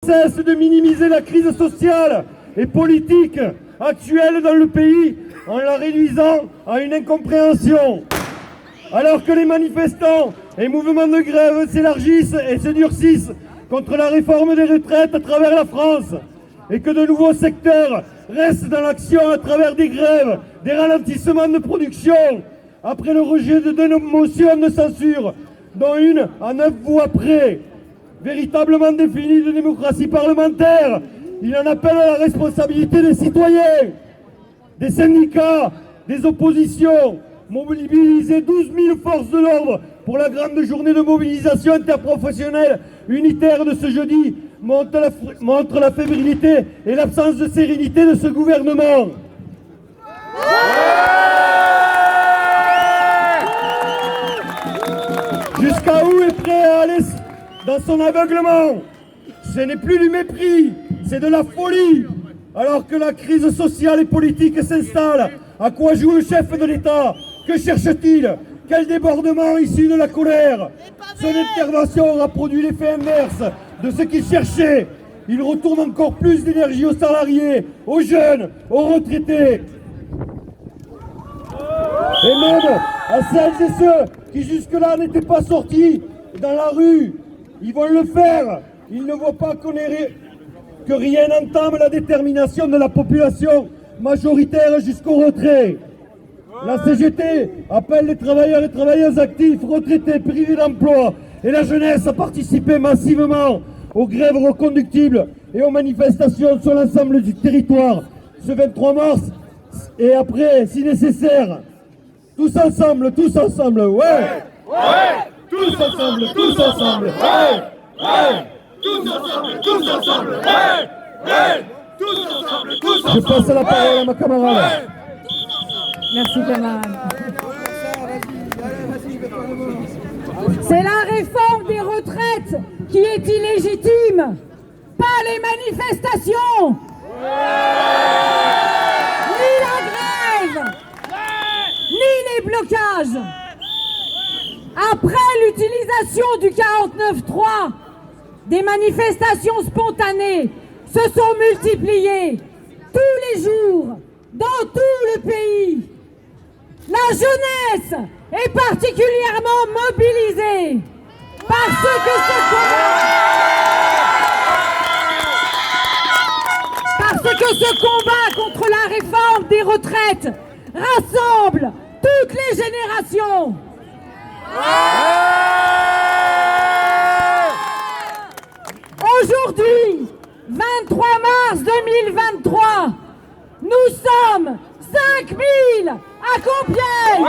Cesse de minimiser la crise sociale et politique actuelle dans le pays en la réduisant à une incompréhension. Alors que les manifestants et mouvements de grève s'élargissent et se durcissent contre la réforme des retraites à travers la France et que de nouveaux secteurs restent dans l'action à travers des grèves, des ralentissements de production, après le rejet de 2 motions de censure, dont une à 9 voix près, véritablement définie de démocratie parlementaire, il en appelle à la responsabilité des citoyens, des syndicats, des oppositions, mobiliser 12 000 forces de l'ordre pour la grande journée de mobilisation interprofessionnelle unitaire de ce jeudi montre la fébrilité et l'absence de sérénité de ce gouvernement. Jusqu'à où est prêt à aller dans son aveuglement? Ce n'est plus du mépris, c'est de la folie. Alors que la crise sociale et politique s'installe, à quoi joue le chef de l'État? Que cherche-t-il? Quel débordement issu de la colère? Son intervention aura produit l'effet inverse de ce qu'il cherchait. Il retourne encore plus d'énergie aux salariés, aux jeunes, aux retraités. Et même à celles et ceux qui jusque-là n'étaient pas sortis dans la rue. Ils vont le faire. Ils ne voient pas que rien n'entame la détermination de la population majoritaire jusqu'au retrait. La CGT appelle les travailleurs et travailleuses actifs, retraités, privés d'emploi et la jeunesse à participer massivement aux grèves reconductibles et aux manifestations sur l'ensemble du territoire ce 23 mars et après, si nécessaire. Tous ensemble, ouais! Tous ensemble, ouais! Tous ensemble, ouais! Tous ensemble, ouais! Je passe la parole à ma camarade. Merci camarade. C'est la réforme des retraites qui est illégitime, pas les manifestations, ni la grève, ni les blocages. Après l'utilisation du 49.3, des manifestations spontanées se sont multipliées tous les jours dans tout le pays. La jeunesse est particulièrement mobilisée parce que ce combat contre la réforme des retraites rassemble toutes les générations. Aujourd'hui, 23 mars 2023, nous sommes 5000 à Compiègne.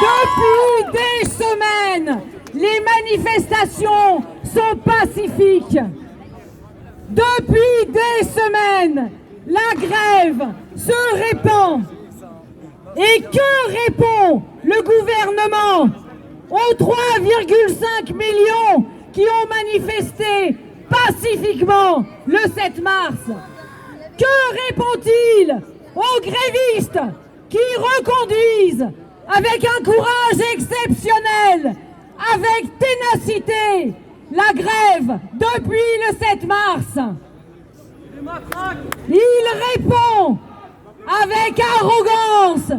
Depuis des semaines, les manifestations sont pacifiques. Depuis des semaines, la grève se répand. Et que répond le gouvernement aux 3,5 millions qui ont manifesté pacifiquement le 7 mars? Que répond-il aux grévistes qui reconduisent avec un courage exceptionnel, avec ténacité, la grève depuis le 7 mars? Il répond avec arrogance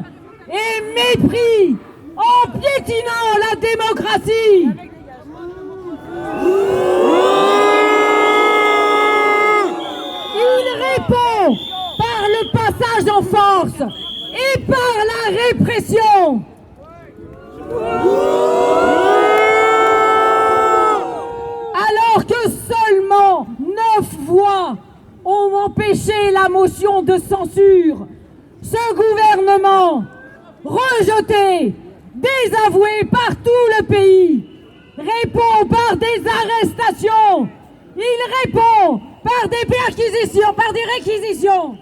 et mépris en piétinant la démocratie. Il répond par le passage en force et par la répression. Alors que seulement 9 voix ont empêché la motion de censure, ce gouvernement, rejeté, désavoué par tout le pays, répond par des arrestations. Il répond par des perquisitions, par des réquisitions.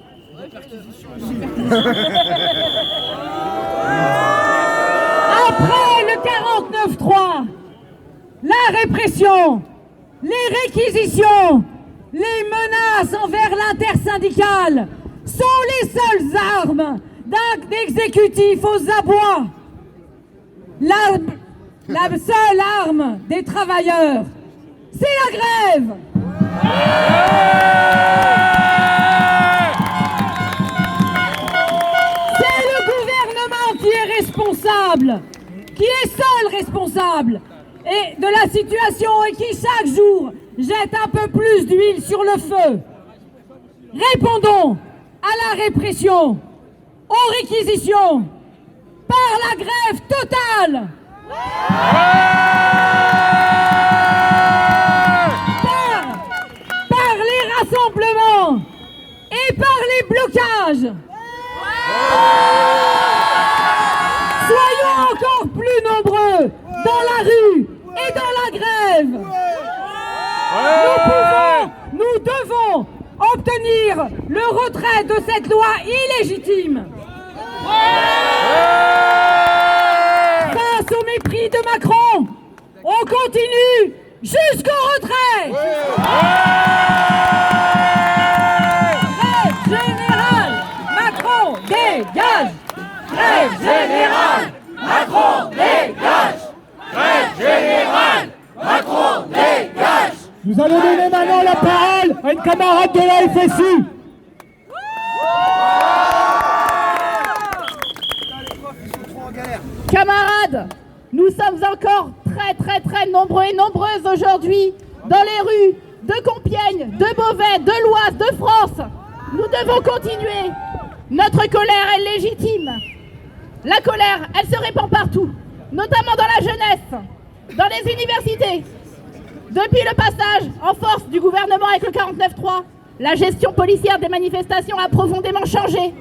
Après le 49.3, la répression, les réquisitions, les menaces envers l'intersyndicale sont les seules armes d'un exécutif aux abois. La seule arme des travailleurs, c'est la grève. C'est le gouvernement qui est responsable, qui est seul responsable et de la situation et qui chaque jour jette un peu plus d'huile sur le feu. Répondons à la répression, aux réquisitions, par la grève totale. Par les rassemblements et par les blocages. Soyons encore plus nombreux dans la rue et dans la grève. Nous devons obtenir le retrait de cette loi illégitime. Face au mépris de Macron, on continue jusqu'au retrait. Grève générale, Macron dégage. Grève générale, Macron dégage. Grève générale, Macron dégage. Nous allons donner maintenant la parole à une camarade de la FSU. Camarades, nous sommes encore très nombreux et nombreuses aujourd'hui dans les rues de Compiègne, de Beauvais, de l'Oise, de France. Nous devons continuer. Notre colère est légitime. La colère, elle se répand partout, notamment dans la jeunesse, dans les universités. Depuis le passage en force du gouvernement avec le 49-3, la gestion policière des manifestations a profondément changé.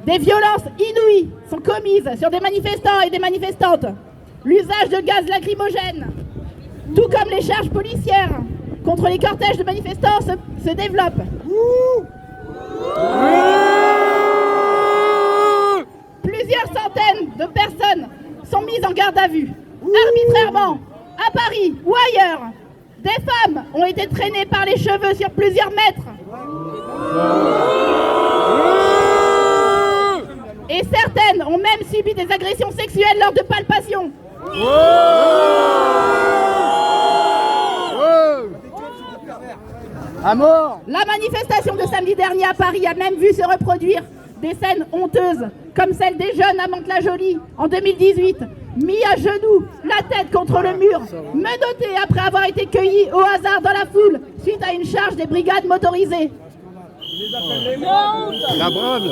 Des violences inouïes sont commises sur des manifestants et des manifestantes. L'usage de gaz lacrymogène, tout comme les charges policières contre les cortèges de manifestants se développent. Plusieurs centaines de personnes sont mises en garde à vue, arbitrairement, à Paris ou ailleurs. Des femmes ont été traînées par les cheveux sur plusieurs mètres. Et certaines ont même subi des agressions sexuelles lors de palpations. À mort. La manifestation de samedi dernier à Paris a même vu se reproduire des scènes honteuses, comme celle des jeunes à Mantes-la-Jolie en 2018, mis à genoux, la tête contre le mur, menottés après avoir été cueillis au hasard dans la foule suite à une charge des brigades motorisées. La brave.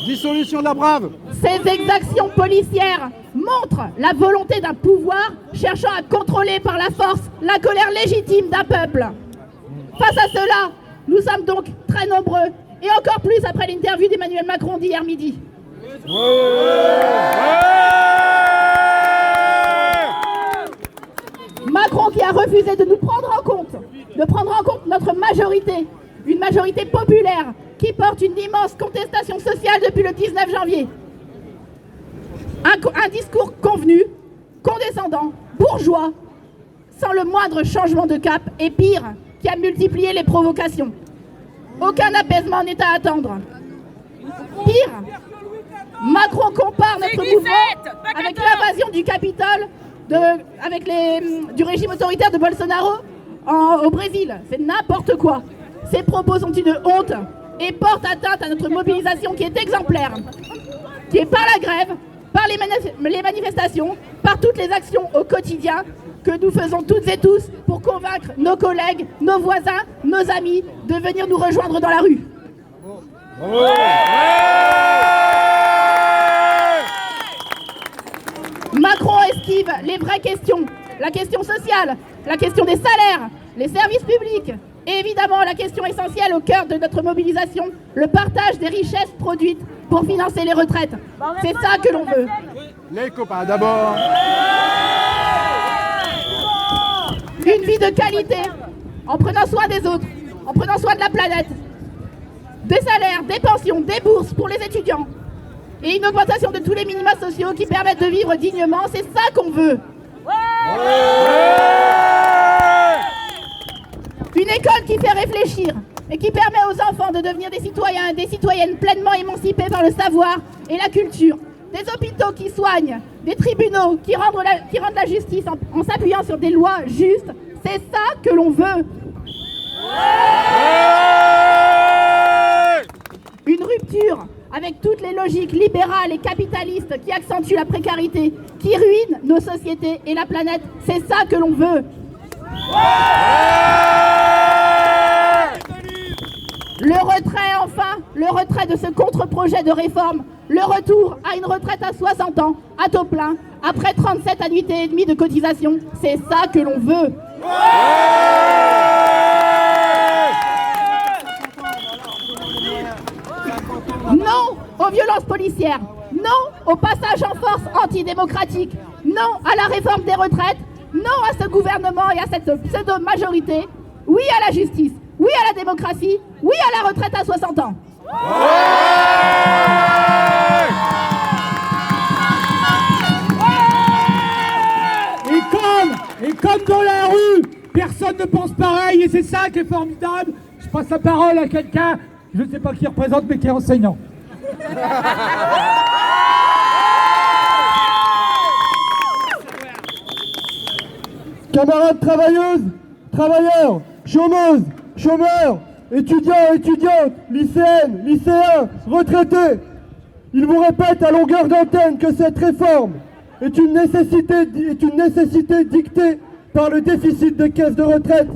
Dissolution de la brave. Ces exactions policières montrent la volonté d'un pouvoir cherchant à contrôler par la force la colère légitime d'un peuple. Face à cela, nous sommes donc très nombreux, et encore plus après l'interview d'Emmanuel Macron d'hier midi. Macron qui a refusé de nous prendre en compte notre majorité, une majorité populaire qui porte une immense contestation sociale depuis le 19 janvier. Un discours convenu, condescendant, bourgeois, sans le moindre changement de cap, et pire, qui a multiplié les provocations. Aucun apaisement n'est à attendre. Pire, Macron compare notre mouvement avec l'invasion du Capitole du régime autoritaire de Bolsonaro au Brésil. C'est n'importe quoi. Ces propos sont une honte et portent atteinte à notre mobilisation qui est exemplaire, qui est par la grève, par les manifestations, par toutes les actions au quotidien que nous faisons toutes et tous pour convaincre nos collègues, nos voisins, nos amis de venir nous rejoindre dans la rue. Macron esquive les vraies questions, la question sociale, la question des salaires, les services publics et évidemment la question essentielle au cœur de notre mobilisation, le partage des richesses produites pour financer les retraites. C'est ça que l'on veut. Les copains d'abord. Une vie de qualité, en prenant soin des autres, en prenant soin de la planète. Des salaires, des pensions, des bourses pour les étudiants. Et une augmentation de tous les minima sociaux qui permettent de vivre dignement, c'est ça qu'on veut. Une école qui fait réfléchir, et qui permet aux enfants de devenir des citoyens et des citoyennes pleinement émancipés par le savoir et la culture, des hôpitaux qui soignent, des tribunaux qui rendent la justice en s'appuyant sur des lois justes. C'est ça que l'on veut. Une rupture avec toutes les logiques libérales et capitalistes qui accentuent la précarité, qui ruinent nos sociétés et la planète. C'est ça que l'on veut. Le retrait, enfin, le retrait de ce contre-projet de réforme, le retour à une retraite à 60 ans, à taux plein, après 37 annuités et demie de cotisation. C'est ça que l'on veut. Non aux violences policières, non au passage en force antidémocratique, non à la réforme des retraites, non à ce gouvernement et à cette pseudo-majorité, oui à la justice, oui à la démocratie, oui à la retraite à 60 ans. Et comme dans la rue, personne ne pense pareil, et c'est ça qui est formidable. Je passe la parole à quelqu'un, je ne sais pas qui représente, mais qui est enseignant. Camarades travailleuses, travailleurs, chômeuses, chômeurs, étudiants, étudiantes, lycéennes, lycéens, retraités, ils vous répètent à longueur d'antenne que cette réforme est une nécessité dictée par le déficit des caisses de retraite.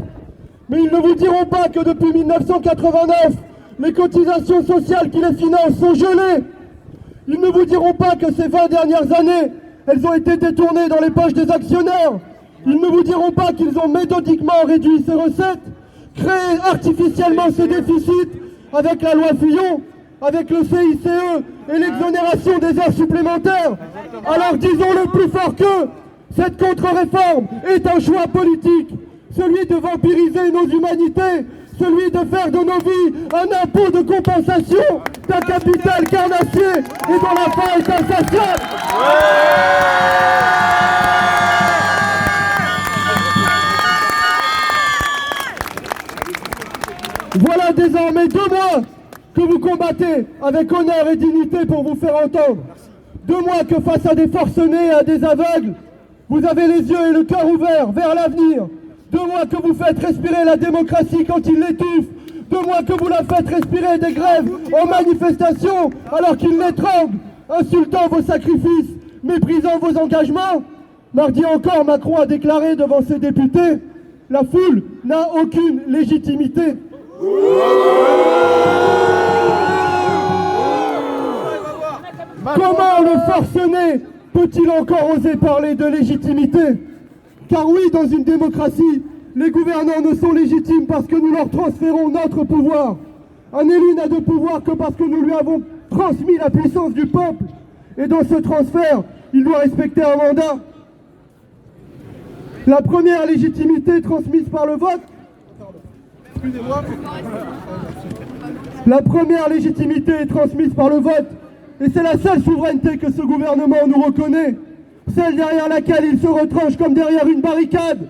Mais ils ne vous diront pas que depuis 1989, les cotisations sociales qui les financent sont gelées. Ils ne vous diront pas que ces 20 dernières années, elles ont été détournées dans les poches des actionnaires. Ils ne vous diront pas qu'ils ont méthodiquement réduit ces recettes, créé artificiellement ce déficit avec la loi Fillon, avec le CICE et l'exonération des heures supplémentaires. Alors disons-le plus fort qu'eux, cette contre-réforme est un choix politique, celui de vampiriser nos humanités, celui de faire de nos vies un impôt de compensation d'un capital carnassier et dont la fin est insatiable. Voilà désormais 2 mois que vous combattez avec honneur et dignité pour vous faire entendre. 2 mois que face à des forcenés et à des aveugles, vous avez les yeux et le cœur ouverts vers l'avenir. 2 mois que vous faites respirer la démocratie quand il l'étouffe. 2 mois que vous la faites respirer des grèves en manifestation alors qu'il l'étrangle, insultant vos sacrifices, méprisant vos engagements. Mardi encore, Macron a déclaré devant ses députés « La foule n'a aucune légitimité ». Comment le forcené peut-il encore oser parler de légitimité? Car oui, dans une démocratie, les gouvernants ne sont légitimes parce que nous leur transférons notre pouvoir. Un élu n'a de pouvoir que parce que nous lui avons transmis la puissance du peuple. Et dans ce transfert, il doit respecter un mandat. La première légitimité transmise par le vote. La première légitimité est transmise par le vote. Et c'est la seule souveraineté que ce gouvernement nous reconnaît. Celle derrière laquelle il se retranche comme derrière une barricade.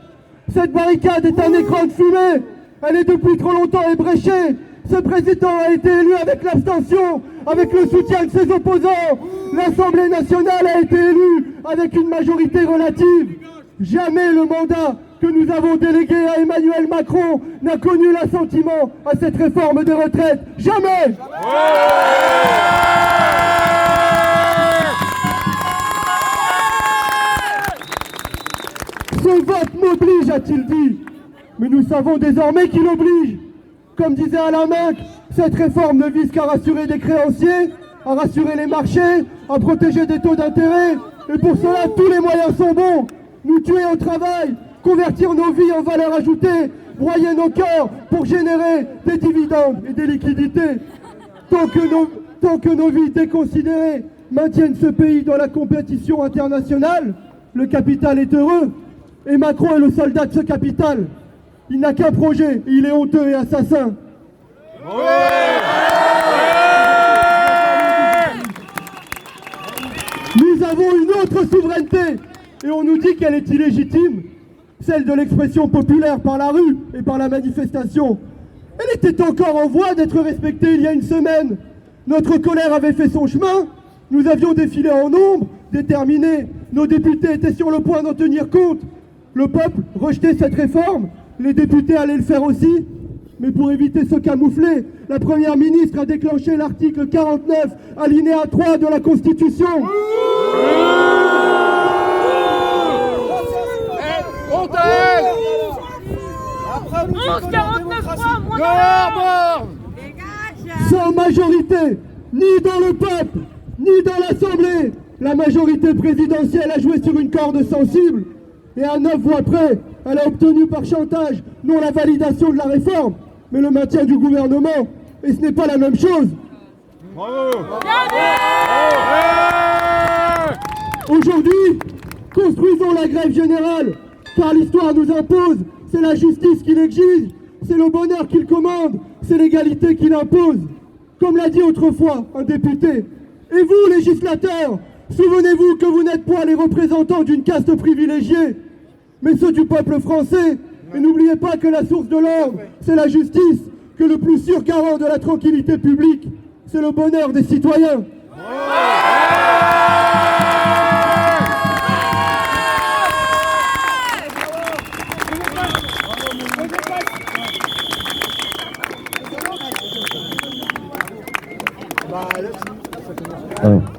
Cette barricade est un écran de fumée. Elle est depuis trop longtemps ébréchée. Ce président a été élu avec l'abstention, avec le soutien de ses opposants. L'Assemblée nationale a été élue avec une majorité relative. Jamais le mandat que nous avons délégué à Emmanuel Macron n'a connu l'assentiment à cette réforme des retraites. Jamais! Ce vote m'oblige, a-t-il dit. Mais nous savons désormais qu'il oblige. Comme disait Alain Minc, cette réforme ne vise qu'à rassurer les créanciers, à rassurer les marchés, à protéger des taux d'intérêt. Et pour cela, tous les moyens sont bons. Nous tuer au travail, convertir nos vies en valeur ajoutée, broyer nos cœurs pour générer des dividendes et des liquidités. Tant que nos vies déconsidérées maintiennent ce pays dans la compétition internationale, le capital est heureux. Et Macron est le soldat de ce capital. Il n'a qu'un projet, et il est honteux et assassin. Nous avons une autre souveraineté, et on nous dit qu'elle est illégitime, celle de l'expression populaire par la rue et par la manifestation. Elle était encore en voie d'être respectée il y a une semaine. Notre colère avait fait son chemin. Nous avions défilé en nombre, déterminés. Nos députés étaient sur le point d'en tenir compte. Le peuple rejetait cette réforme. Les députés allaient le faire aussi. Mais pour éviter ce camouflet, la Première ministre a déclenché l'article 49, alinéa 3 de la Constitution. Montel 11,49 Sans majorité, ni dans le peuple, ni dans l'Assemblée, la majorité présidentielle a joué sur une corde sensible. Et à 9 voix près, elle a obtenu par chantage non la validation de la réforme, mais le maintien du gouvernement. Et ce n'est pas la même chose. Bravo. Aujourd'hui, construisons la grève générale, car l'histoire nous impose, c'est la justice qui l'exige, c'est le bonheur qu'il commande, c'est l'égalité qu'il impose. Comme l'a dit autrefois un député. Et vous, législateurs, souvenez-vous que vous n'êtes point les représentants d'une caste privilégiée, mais ceux du peuple français. Et n'oubliez pas que la source de l'ordre, c'est la justice, que le plus sûr garant de la tranquillité publique, c'est le bonheur des citoyens.